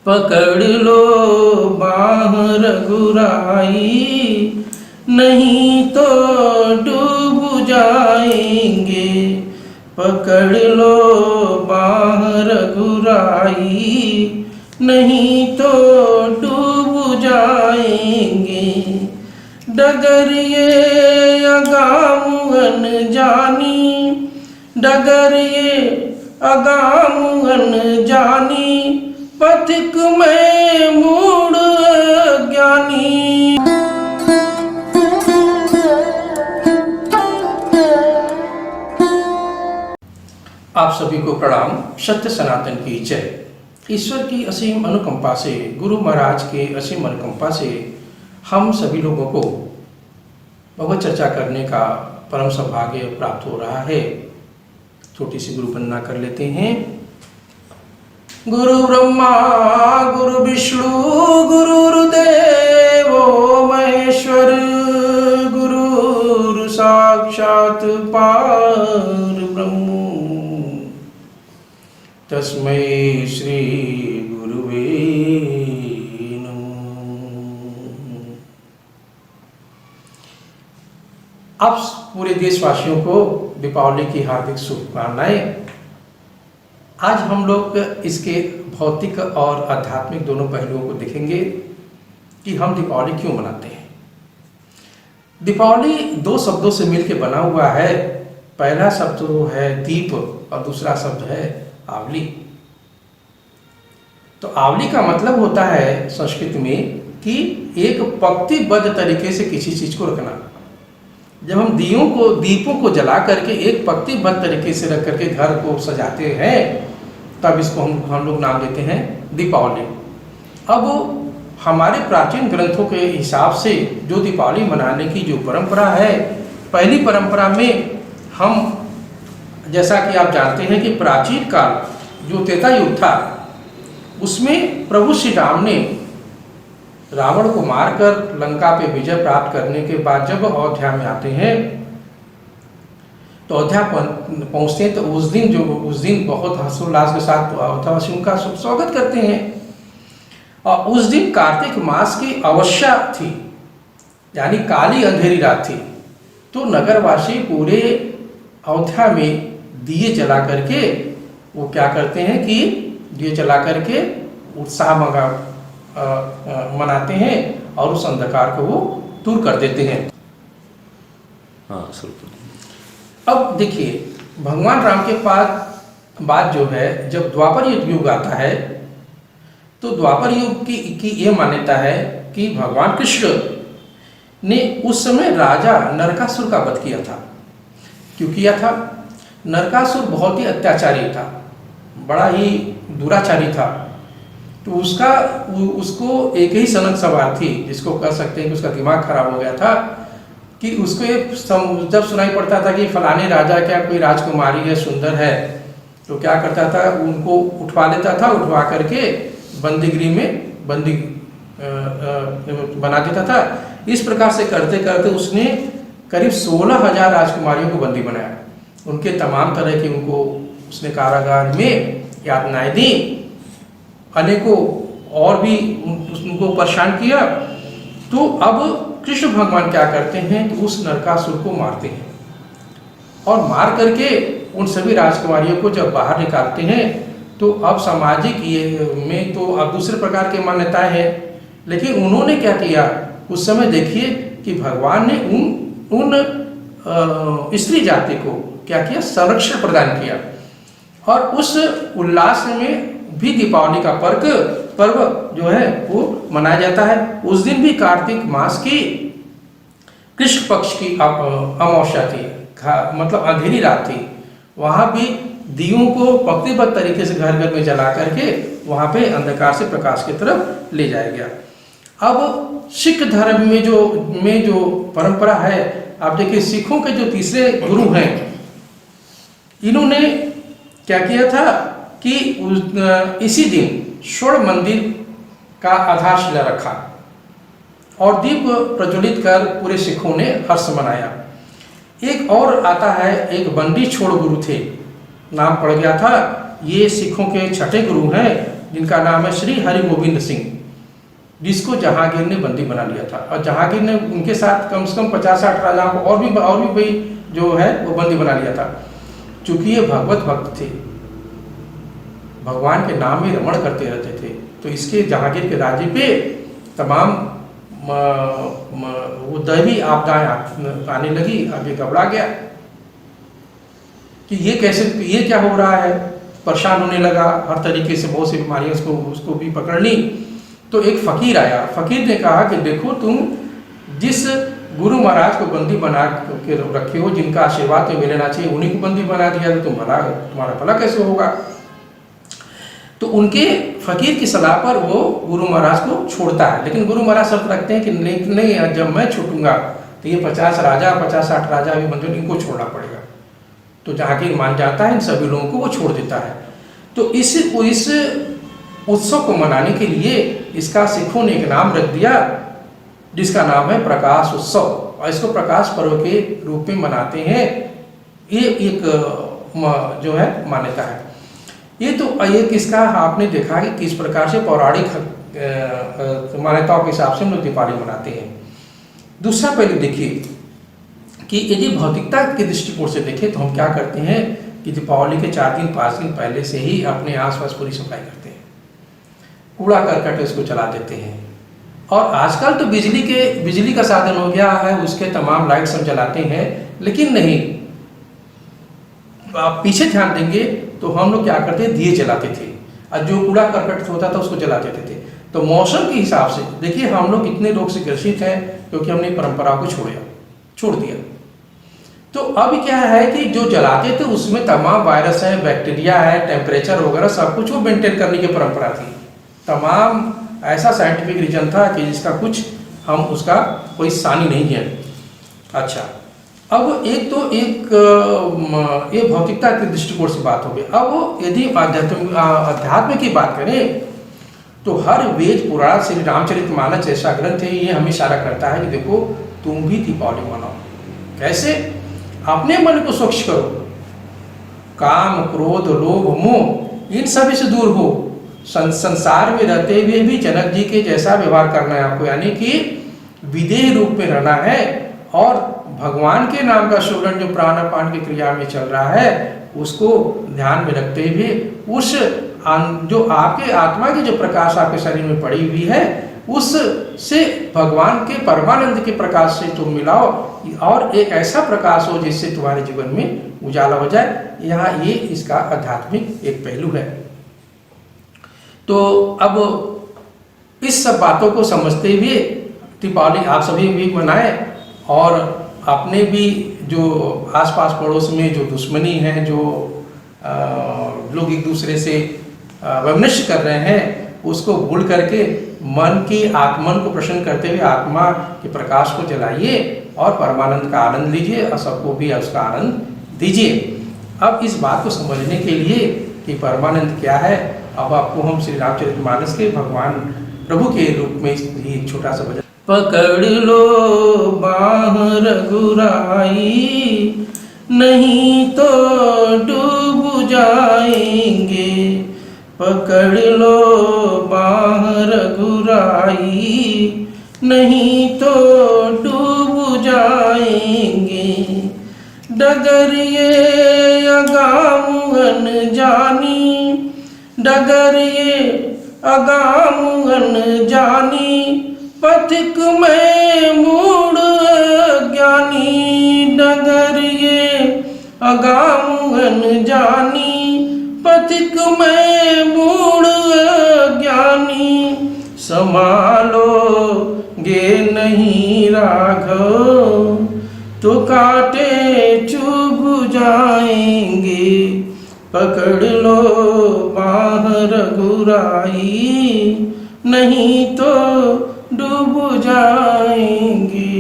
पकड़ लो बाँह रघुराई, नहीं तो डूब जाएंगे। पकड़ लो बाँह रघुराई, नहीं तो डूब जाएंगे। डगर ये अगाम अनजानी, डगर ये अगाम अनजानी, पथिक में मूढ़ अज्ञानी। आप सभी को प्रणाम। सत्य सनातन की जय। ईश्वर की असीम अनुकंपा से, गुरु महाराज के असीम अनुकंपा से हम सभी लोगों को भगवत चर्चा करने का परम सौभाग्य प्राप्त हो रहा है। छोटी सी गुरु वंदना कर लेते हैं। गुरु ब्रह्मा गुरु विष्णु गुरुर्देवो महेश्वर, गुरु साक्षात परब्रह्म, तस्मै श्री गुरुवे नमः। आप पूरे देशवासियों को दीपावली की हार्दिक शुभकामनाएं। आज हम लोग इसके भौतिक और आध्यात्मिक दोनों पहलुओं को देखेंगे कि हम दीपावली क्यों मनाते हैं। दीपावली दो शब्दों से मिलकर बना हुआ है। पहला शब्द है दीप और दूसरा शब्द है आवली। तो आवली का मतलब होता है संस्कृत में कि एक पंक्तिबद्ध तरीके से किसी चीज को रखना। जब हम दीपों को जला करके एक पंक्तिबद्ध तरीके से रख करके घर को सजाते हैं, तब इसको हम लोग नाम देते हैं दीपावली। अब हमारे प्राचीन ग्रंथों के हिसाब से जो दीपावली मनाने की जो परंपरा है, पहली परंपरा में हम, जैसा कि आप जानते हैं कि प्राचीन काल जो त्रेता युग था, उसमें प्रभु श्री राम ने रावण को मारकर लंका पे विजय प्राप्त करने के बाद जब अयोध्या में आते हैं, तो अयोध्या पहुंचते हैं तो उस दिन बहुत हर्षोल्लास के साथ अयोध्यावासी उनका स्वागत करते हैं। और उस दिन कार्तिक मास की अमावस्या थी, यानी काली अंधेरी रात थी। तो नगरवासी पूरे अयोध्या में दिए जला करके वो क्या करते हैं कि दिए जला करके उत्साह मनाते हैं और उस अंधकार को वो दूर कर देते हैं। हाँ, अब देखिए, भगवान राम के पास बात जो है, जब द्वापर युग आता है तो द्वापर युग की ये मान्यता है कि भगवान कृष्ण ने उस समय राजा नरकासुर का वध किया था। क्यों किया था? नरकासुर बहुत ही अत्याचारी था, बड़ा ही दुराचारी था। तो उसको एक ही सनक सवार थी, जिसको कह सकते हैं कि उसका दिमाग खराब हो गया था, कि उसको जब सुनाई पड़ता था कि फलाने राजा क्या कोई राजकुमारी है, सुंदर है, तो क्या करता था, उनको उठवा लेता था, उठवा करके बंदीगृह में बंदी बना देता था। इस प्रकार से करते करते उसने करीब 16,000 राजकुमारियों को बंदी बनाया। उनके तमाम तरह के उनको उसने कारागार में यातनाएं दी, अनेकों और भी उनको परेशान किया। तो अब कृष्ण भगवान क्या करते हैं कि उस नरकासुर को मारते हैं, और मार करके उन सभी राजकुमारियों को जब बाहर निकालते हैं, तो अब सामाजिक ये में तो अब दूसरे प्रकार की मान्यताएं हैं। लेकिन उन्होंने क्या किया उस समय, देखिए कि भगवान ने उन स्त्री जाति को क्या किया, संरक्षण प्रदान किया। और उस उल्लास में भी दीपावली का पर्व जो है वो मनाया जाता है। उस दिन भी कार्तिक मास की कृष्ण पक्ष की अमावस्या थी, मतलब अंधेरी रात थी। वहां भी दियों को पंक्तिबद्ध तरीके से घर घर में जला करके वहां पे अंधकार से प्रकाश की तरफ ले जाया गया। अब सिख धर्म में जो परंपरा है, आप देखिए सिखों के जो तीसरे गुरु हैं, इन्होंने क्या किया था कि इसी दिन स्वर्ण मंदिर का आधारशिला रखा और दीप प्रज्वलित कर पूरे सिखों ने हर्ष मनाया। एक और आता है, एक बंदी छोड़ गुरु थे, नाम पड़ गया था। ये सिखों के छठे गुरु हैं जिनका नाम है श्री हरि गोविंद सिंह, जिसको जहांगीर ने बंदी बना लिया था। और जहांगीर ने उनके साथ कम से कम 50-60 राजाओं को और भी भाई जो है वो बंदी बना लिया था। चूंकि ये भगवत भक्त थे, भगवान के नाम में रमण करते रहते थे, तो इसके जहांगीर के राज्य पे तमाम वो दैवी आपदाएं आने लगी। अब ये घबरा गया कि ये कैसे, ये क्या हो रहा है, परेशान होने लगा, हर तरीके से बहुत सी बीमारियां उसको भी पकड़ ली। तो एक फकीर आया, फकीर ने कहा कि देखो तुम जिस गुरु महाराज को बंदी बना के रखे हो, जिनका आशीर्वाद तुम्हें मिलना चाहिए, उन्हीं को बंदी बना दिया तो तुम्हारा भला कैसे होगा। तो उनके फकीर की सलाह पर वो गुरु महाराज को छोड़ता है, लेकिन गुरु महाराज शर्त रखते हैं कि नहीं, जब मैं छूटूंगा तो ये 50-60 राजा भी मंजूर, इनको छोड़ना पड़ेगा। तो जहांगीर मान जाता है, इन सभी लोगों को वो छोड़ देता है। तो इस उत्सव को मनाने के लिए इसका सिखों ने एक नाम रख दिया, जिसका नाम है प्रकाश उत्सव, और इसको प्रकाश पर्व के रूप में मनाते हैं। ये एक जो है मान्यता है। ये तो एक इसका आपने देखा कि किस प्रकार से पौराणिक मान्यताओं के हिसाब से हम लोग दीपावली मनाते हैं। दूसरा पहलू देखिए कि यदि भौतिकता के दृष्टिकोण से देखें तो हम क्या करते हैं कि दीपावली के 4-5 दिन पहले से ही अपने आसपास पूरी सफाई करते हैं, कूड़ा करकट उसको जला देते हैं। और आजकल तो बिजली का साधन हो गया है, उसके तमाम लाइट्स हम जलाते हैं, लेकिन नहीं, आप पीछे ध्यान देंगे तो हम लोग क्या करते हैं, दिए जलाते थे, और जो कूड़ा करकट होता था उसको जला देते थे। तो मौसम के हिसाब से देखिए हम लोग कितने रोग से ग्रसित हैं, क्योंकि हमने परंपराओं को छोड़ दिया। तो अब क्या है कि जो जलाते थे उसमें तमाम वायरस है, बैक्टीरिया है, टेम्परेचर वगैरह सब कुछ वो मेंटेन करने की परंपरा थी। तमाम ऐसा साइंटिफिक रीजन था कि जिसका कुछ हम उसका कोई सानी नहीं है। अच्छा, अब ये भौतिकता के दृष्टिकोण से बात हो गई। अब यदि अध्यात्म की बात करें तो हर वेद पुराण श्री रामचरितमानस जैसा ग्रंथ है, ये हमें इशारा करता है कि देखो तुम भी दीपावली मनाओ। कैसे? अपने मन को स्वच्छ करो, काम क्रोध लोभ मोह इन सभी से दूर हो। संसार में रहते हुए भी जनक जी के जैसा व्यवहार करना है आपको, यानी कि विदेह रूप में रहना है, और भगवान के नाम का सुमरन जो प्राणापान की क्रिया में चल रहा है उसको ध्यान में रखते हुए उस जो आपके आत्मा की जो प्रकाश आपके शरीर में पड़ी हुई है उससे भगवान के परमानंद के प्रकाश से तुम मिलाओ, और एक ऐसा प्रकाश हो जिससे तुम्हारे जीवन में उजाला हो जाए। यहाँ ये इसका आध्यात्मिक एक पहलू है। तो अब इस सब बातों को समझते हुए दीपावली आप सभी भी मनाएं, और अपने भी जो आसपास पड़ोस में जो दुश्मनी है, जो लोग एक दूसरे से वैमनस्य कर रहे हैं, उसको भूल करके आत्मन को प्रसन्न करते हुए आत्मा के प्रकाश को जलाइए और परमानंद का आनंद लीजिए, और सबको भी उसका आनंद दीजिए। अब इस बात को समझने के लिए कि परमानंद क्या है, अब आपको हम श्री रामचरितमानस के भगवान प्रभु के रूप में एक छोटा सा भजन। पकड़ लो बाह रघुराई, नहीं तो डूब जाएंगे। पकड़ लो बाह रघुराई, नहीं तो डूब जाएंगे। डगर ये अगाम अनजानी, डगर ये अगाम अनजानी, पथिक में मूढ़ अज्ञानी। डगर ये अगाम अनजानी, पथिक में मूढ़ अज्ञानी। संभालो गे नहीं राघव, तो कांटे चुभ जाएंगे। पकड़ लो बाह रघुराई, नहीं तो डूब जाएंगे।